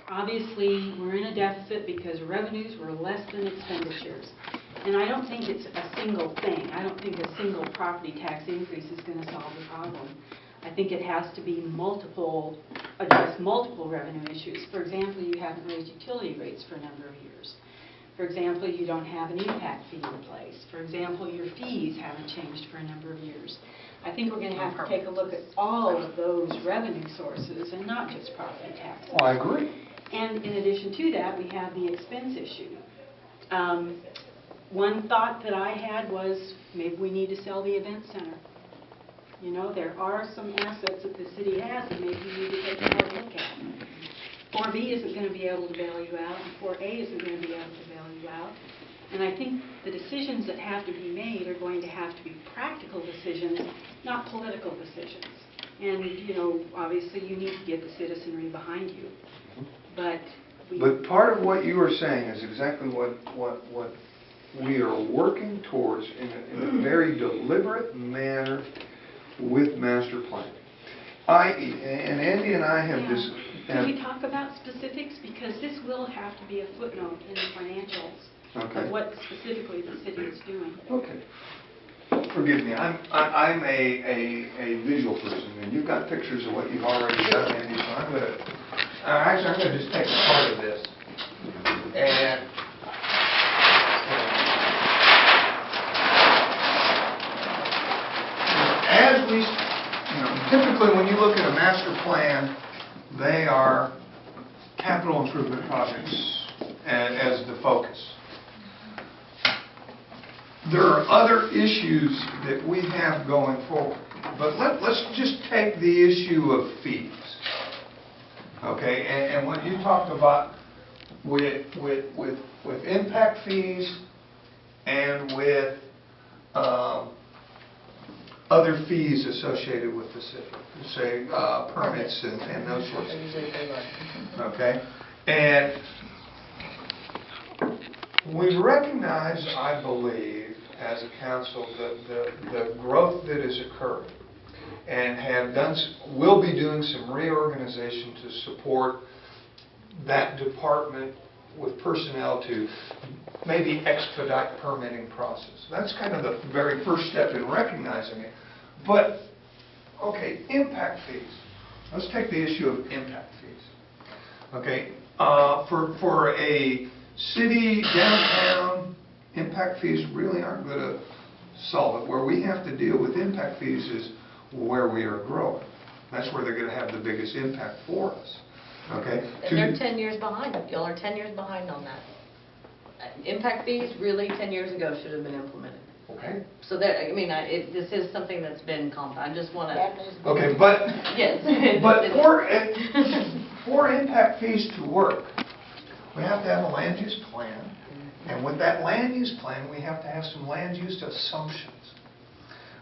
Obviously, we're in a deficit because revenues were less than expenditures. And I don't think it's a single thing. I don't think a single property tax increase is going to solve the problem. I think it has to be address multiple revenue issues. For example, you haven't raised utility rates for a number of years. For example, you don't have an impact fee in place. For example, your fees haven't changed for a number of years. I think we're going to have to take a look at all of those revenue sources and not just property taxes. Well, I agree. And in addition to that, we have the expense issue. One thought that I had was maybe we need to sell the event center. You know, there are some assets that the city has that maybe we need to take a hard look at. 4B isn't going to be able to bail you out, and 4A isn't going to be able to bail you out. And I think the decisions that have to be made are going to have to be practical decisions, not political decisions. And, you know, obviously you need to get the citizenry behind you. But part of what you are saying is exactly what we are working towards in a very deliberate manner with master plan. And Andy and I have this. Can we talk about specifics? Because this will have to be a footnote in the financials of what specifically the city is doing. Okay. Forgive me, I'm a visual person, and you've got pictures of what you've already done, Andy, so I'm going to, actually I'm going to just take a part of this. And as we, typically when you look at a master plan, they are capital improvement projects as the focus. There are other issues that we have going forward, but let's just take the issue of fees, okay? And what you talked about with impact fees and with other fees associated with the city, say permits and those sorts of things, okay? And we recognize, I believe, as a council, the growth that is occurring, and will be doing some reorganization to support that department with personnel to maybe expedite permitting process. That's kind of the very first step in recognizing it. But, okay, impact fees. Let's take the issue of impact fees. Okay, for a city downtown, impact fees really aren't going to solve it. Where we have to deal with impact fees is where we are growing. That's where they're going to have the biggest impact for us. Okay. And they're 10 years behind. Y'all are 10 years behind on that. Impact fees really 10 years ago should have been implemented. Okay. So that, I mean, this is something that's been I just want to. Okay, but yes. But for impact fees to work, we have to have a land use plan, and with that land use plan, we have to have some land use assumptions.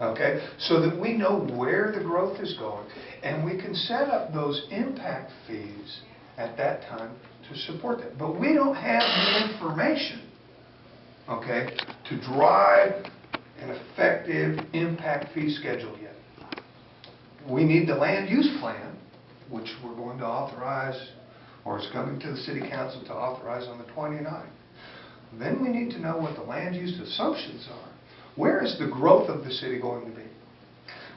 Okay, so that we know where the growth is going, and we can set up those impact fees at that time to support that. But we don't have the information, okay, to drive an effective impact fee schedule yet. We need the land use plan, which we're going to authorize, or it's coming to the City Council to authorize on the 29th. Then we need to know what the land use assumptions are. Where is the growth of the city going to be?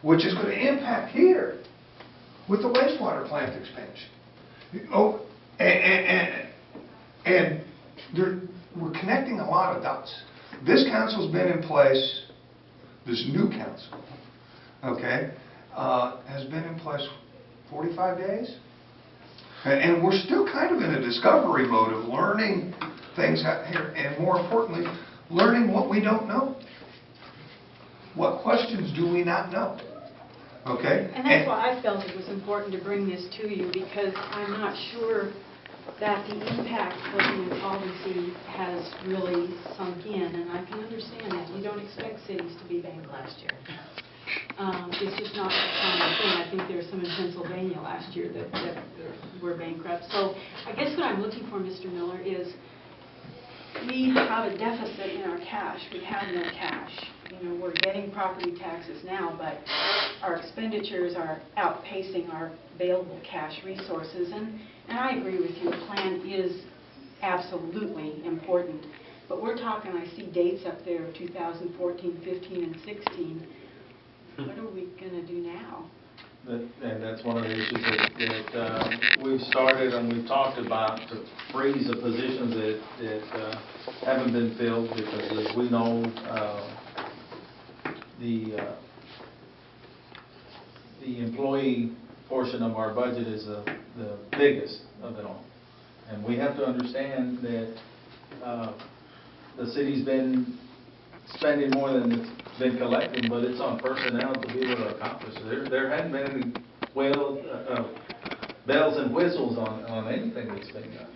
Which is going to impact here with the wastewater plant expansion. Oh, and we're connecting a lot of dots. This council's been in place, this new council, okay, has been in place 45 days. And we're still kind of in a discovery mode of learning things out here, and more importantly, learning what we don't know. What questions do we not know? Okay? And that's why I felt it was important to bring this to you, because I'm not sure that the impact looking at policy has really sunk in, and I can understand that. You don't expect cities to be bankrupt last year. It's just not a common thing. I think there were some in Pennsylvania last year that were bankrupt. So I guess what I'm looking for, Mr. Miller, is we have a deficit in our cash. We have no cash. You know, we're getting property taxes now, but our expenditures are outpacing our available cash resources. And And I agree with you, a plan is absolutely important. But we're talking, I see dates up there of 2014, 15, and 16. What are we going to do now? And that's one of the issues that we've started and we've talked about, to freeze the positions that haven't been filled, because as we know, the employee portion of our budget is the biggest of it all. And we have to understand that the city's been spending more than it's been collecting, but it's on personnel to be able to accomplish it. There hadn't been any bells and whistles on anything that's been done.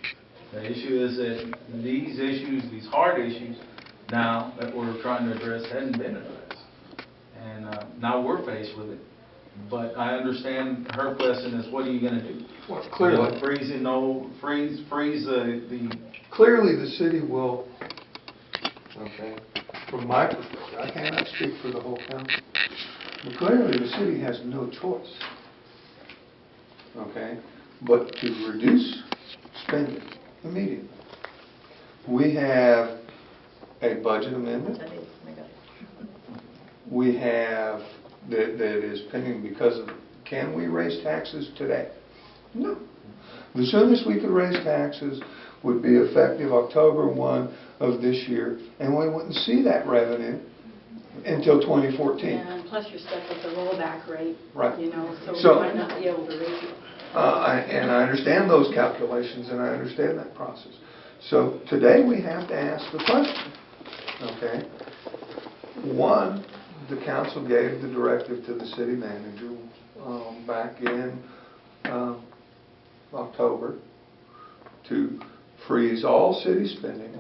The issue is that these issues, these hard issues now that we're trying to address, hadn't been addressed. And now we're faced with it. But I understand her question is, what are you going to do? Well, clearly. Freeze the... Clearly, the city will, okay, from my perspective, I cannot speak for the whole council, but clearly the city has no choice, okay, but to reduce spending immediately. We have a budget amendment. We have, that is pending because of, can we raise taxes today? No. The soonest we could raise taxes would be effective October 1 of this year, and we wouldn't see that revenue until 2014. And plus you're stuck with the rollback rate, Right. you know, so So- we might not be able to raise it. And I understand those calculations, and I understand that process. So today we have to ask the question, okay? One, the council gave the directive to the city manager back in October to freeze all city spending,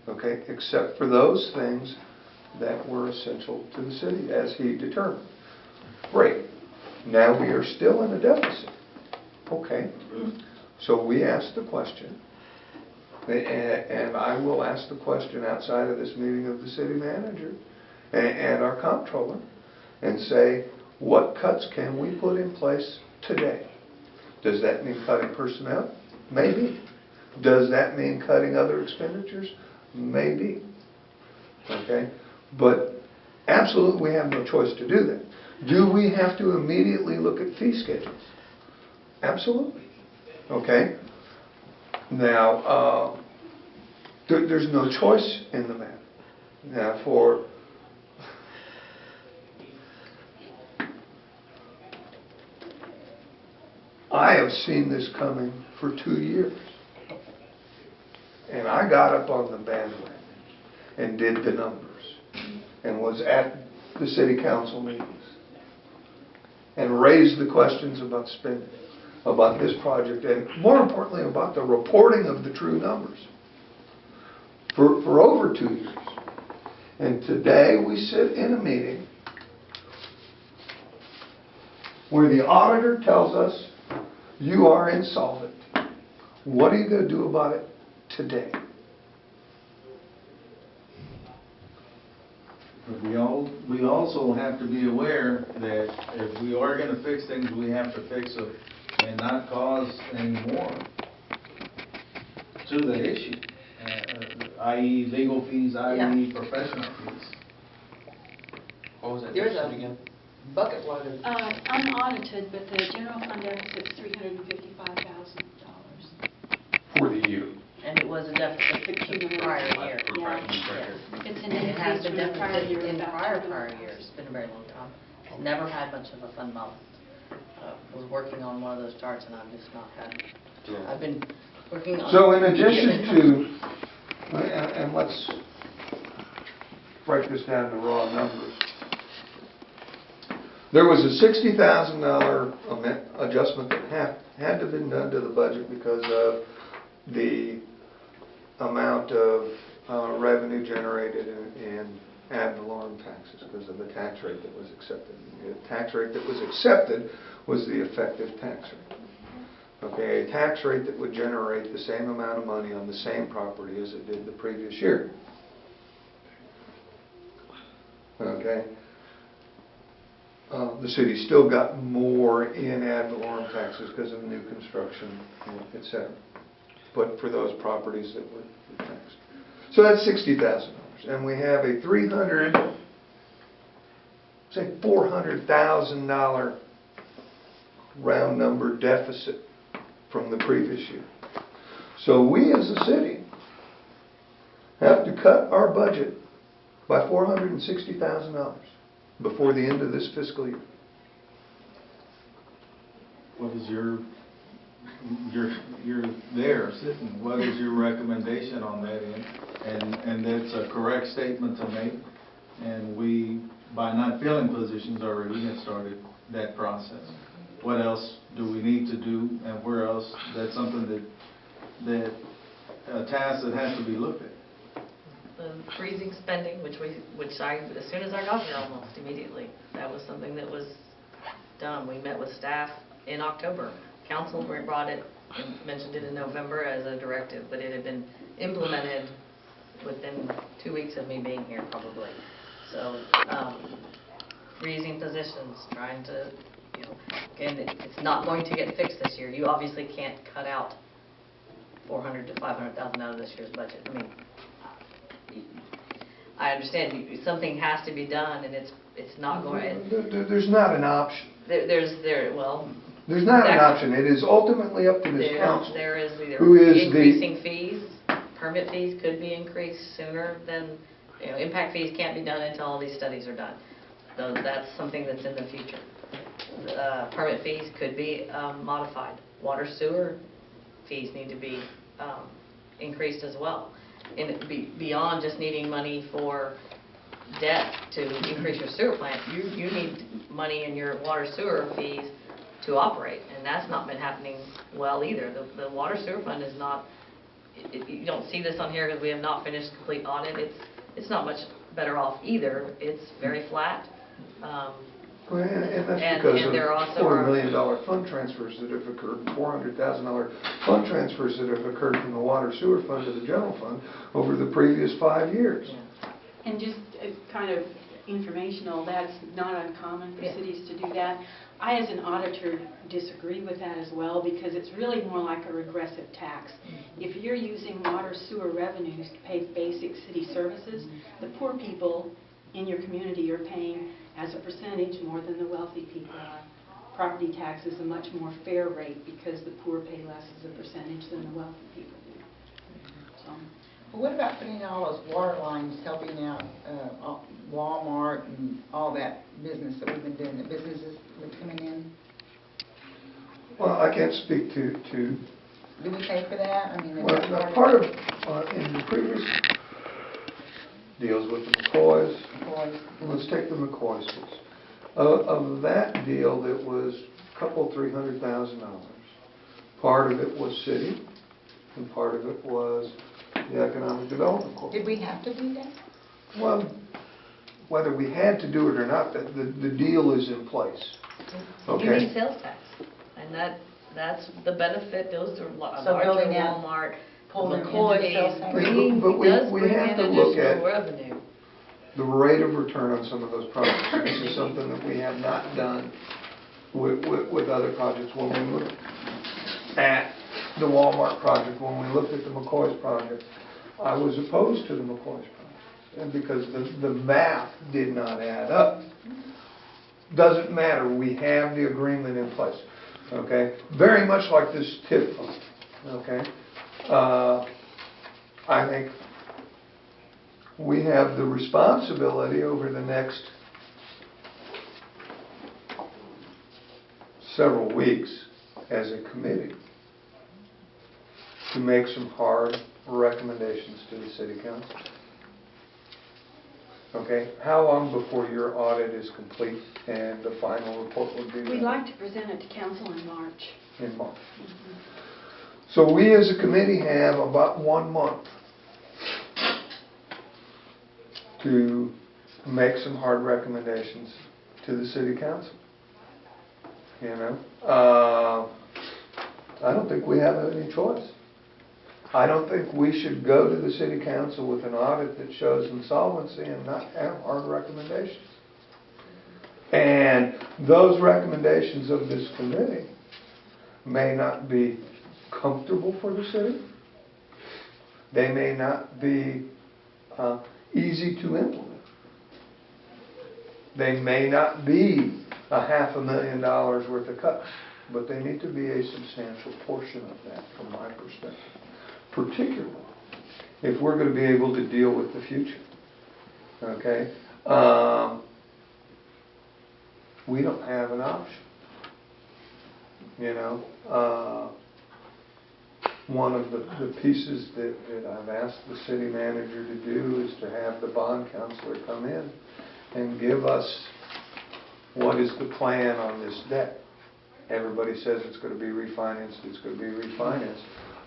okay, except for those things that were essential to the city as he determined. Great. Now we are still in a deficit. Okay. So we asked the question, and I will ask the question outside of this meeting of the city manager and our comptroller, and say, what cuts can we put in place today? Does that mean cutting personnel? Maybe. Does that mean cutting other expenditures? Maybe. Okay? But absolutely we have no choice to do that. Do we have to immediately look at fee schedules? Absolutely. Okay? Now, there's no choice in the matter. Now, I have seen this coming for 2 years. And I got up on the bandwagon and did the numbers and was at the city council meetings and raised the questions about spending, about this project, and more importantly about the reporting of the true numbers for over 2 years. And today we sit in a meeting where the auditor tells us, you are insolvent. What are you going to do about it today? But we also have to be aware that if we are going to fix things, we have to fix them and not cause any more to the issue, i.e. legal fees, i.e. professional fees. What was that There's deficit a again? bucket load of, Unaudited, but the general fund deficit's $355,000. For the year. and it was a deficit from the prior year. Yeah. Yes. It's an And it has increase been from the prior year. deficit in about prior $200,000. years. It's been a very long time. It's never had much of a fund balance. Was working on one of those charts and I've just not had, I've been working on. So in addition to, and let's break this down to raw numbers. There was a $60,000 adjustment that had to have been done to the budget because of the amount of revenue generated in ad valorem taxes because of the tax rate that was accepted. The tax rate that was accepted was the effective tax rate. Okay, a tax rate that would generate the same amount of money on the same property as it did the previous year. Okay. The city still got more in ad valorem taxes because of new construction, et cetera. But for those properties that were taxed. So that's $60,000. And we have a $400,000 round number deficit from the previous year. So we as a city have to cut our budget by $460,000 before the end of this fiscal year. What is you're there sitting, what is your recommendation on that end? And that's a correct statement to make, and we, by not filling positions already, have started that process. What else do we need to do, and where else? That's something that a task that has to be looked at. The freezing spending, which I, as soon as I got here, almost immediately, that was something that was done. We met with staff in October. Council brought it and mentioned it in November as a directive, but it had been implemented within 2 weeks of me being here, probably. So, freezing positions, trying to, again, it's not going to get fixed this year. You obviously can't cut out $400,000 to $500,000 out of this year's budget. I mean, I understand something has to be done, and it's not going. There's not an option. There's not an option. It is ultimately up to this council. There is either who is increasing fees. Permit fees could be increased sooner than, impact fees can't be done until all these studies are done. So that's something that's in the future. Permit fees could be modified. Water sewer fees need to be increased as well. And beyond just needing money for debt to increase your sewer plant, you need money in your water sewer fees to operate, and that's not been happening well either. The water sewer fund is not, you don't see this on here because we have not finished complete audit. It's not much better off either. It's very flat. Well, and that's because of $4 million fund transfers that have occurred, $400,000 fund transfers that have occurred from the water sewer fund to the general fund over the previous 5 years. Yeah. And just kind of informational, that's not uncommon for cities to do that. I, as an auditor, disagree with that as well, because it's really more like a regressive tax. If you're using water sewer revenues to pay basic city services, the poor people in your community are paying as a percentage more than the wealthy people are. Property tax is a much more fair rate because the poor pay less as a percentage than the wealthy people do. So. Well, what about putting all those water lines, helping out Walmart and all that business that we've been doing, the businesses that are coming in? Well, I can't speak to Do we pay for that? I mean, well, part of, in the previous deals with the McCoys, let's take the McCoys case. Of that deal, that was a couple, $300,000. Part of it was city, and part of it was the Economic Development Corporation. Did we have to do that? Well, whether we had to do it or not, the deal is in place. Okay? You need sales tax, and that's the benefit. Those are So larger building out, Walmart, pulling in McCoy's, sales tax. But we does bring have in to look additional at revenue. the rate of return on some of those projects. This is something that we have not done with other projects. When we looked at the Walmart project, when we looked at the McCoy's project, I was opposed to the McCoy's project, and because the math did not add up. Doesn't matter, we have the agreement in place, okay? Very much like this TIF fund, okay? I think we have the responsibility over the next several weeks as a committee to make some hard recommendations to the city council. Okay, how long before your audit is complete and the final report will be ready? We'd like to present it to council in March. In March. So we as a committee have about 1 month to make some hard recommendations to the city council. You know, I don't think we have any choice. I don't think we should go to the city council with an audit that shows insolvency and not have hard recommendations. And those recommendations of this committee may not be comfortable for the city. They may not be easy to implement. They may not be $500,000 worth of cuts, but they need to be a substantial portion of that from my perspective. Particularly if we're going to be able to deal with the future. Okay? We don't have an option. You know, one of the pieces that I've asked the city manager to do is to have the bond counselor come in and give us what is the plan on this debt. Everybody says it's going to be refinanced, it's going to be refinanced.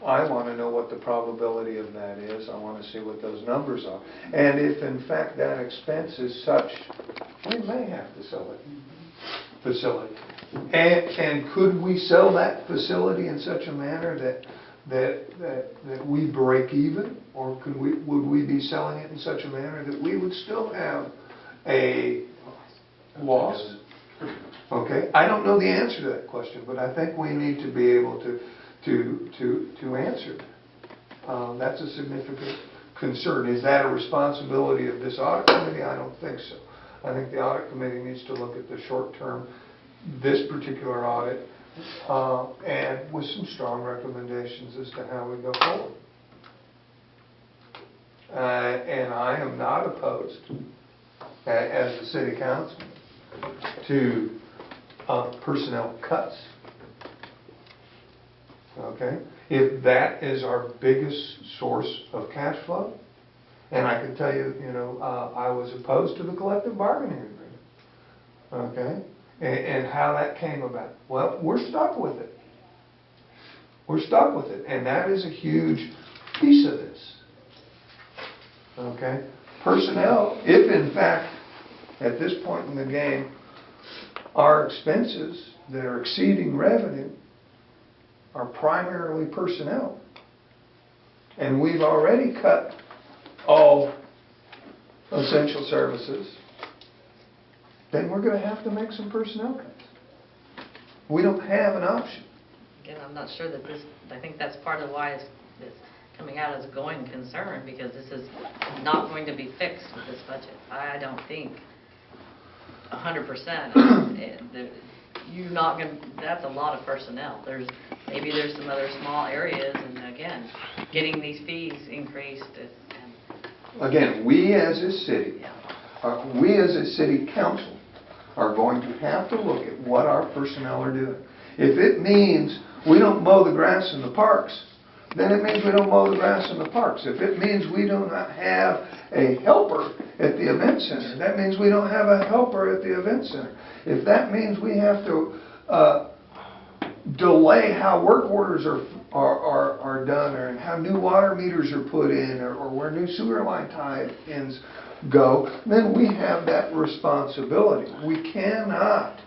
I want to know what the probability of that is. I want to see what those numbers are. And if in fact that expense is such, we may have to sell it. Facility. And could we sell that facility in such a manner that we break even? Or would we be selling it in such a manner that we would still have a loss? Okay, I don't know the answer to that question, but I think we need to be able to answer that. That's a significant concern. Is that a responsibility of this audit committee? I don't think so. I think the audit committee needs to look at the short term, this particular audit, and with some strong recommendations as to how we go forward. And I am not opposed, as the city council, to personnel cuts. Okay? If that is our biggest source of cash flow, and I can tell you, you know, I was opposed to the collective bargaining agreement. Okay? And how that came about. Well, we're stuck with it. We're stuck with it. And that is a huge piece of this. Okay? Personnel, if in fact, at this point in the game, our expenses that are exceeding revenue are primarily personnel, and we've already cut all essential services, then we're going to have to make some personnel cuts. We don't have an option. Again, I'm not sure that this, I think that's part of why it's coming out as a going concern, because this is not going to be fixed with this budget. I don't think 100%. You're not going to, that's a lot of personnel. Maybe there's some other small areas, and again, getting these fees increased. Again, we as a city, we as a city council are going to have to look at what our personnel are doing. If it means we don't mow the grass in the parks, then it means we don't mow the grass in the parks. If it means we do not have a helper at the event center, that means we don't have a helper at the event center. If that means we have to delay how work orders are done, or how new water meters are put in, or where new sewer line tie-ins go, then we have that responsibility. We cannot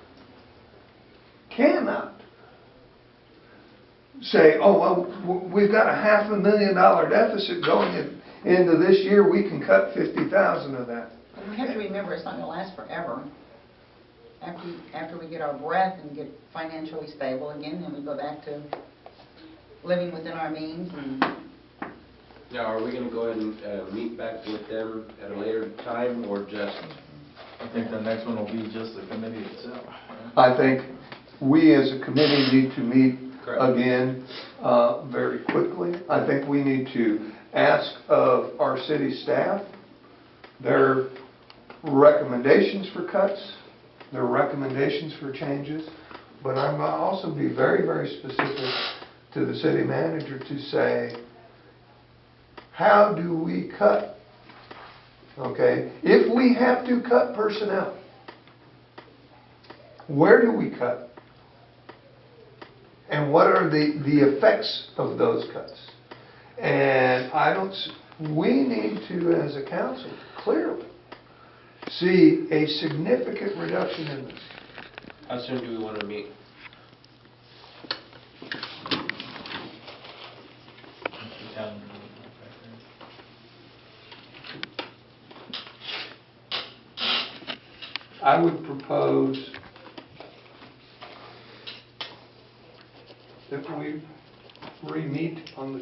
say, oh, well, we've got a $500,000 deficit going into this year, we can cut 50,000 of that. But we have to remember, it's not going to last forever. After we get our breath and get financially stable again, then we go back to living within our means. And Now, are we going to go ahead and meet back with them at a later time, or just? I think the next one will be just the committee itself. I think we as a committee need to meet Correct. again very quickly. I think we need to ask of our city staff their recommendations for cuts, their recommendations for changes, but I'm going to also be very, very specific to the city manager to say, how do we cut? Okay, if we have to cut personnel, where do we cut? And what are the effects of those cuts? And we need to, as a council, clearly see a significant reduction in this. How soon do we want to meet? I would propose that we re-meet on the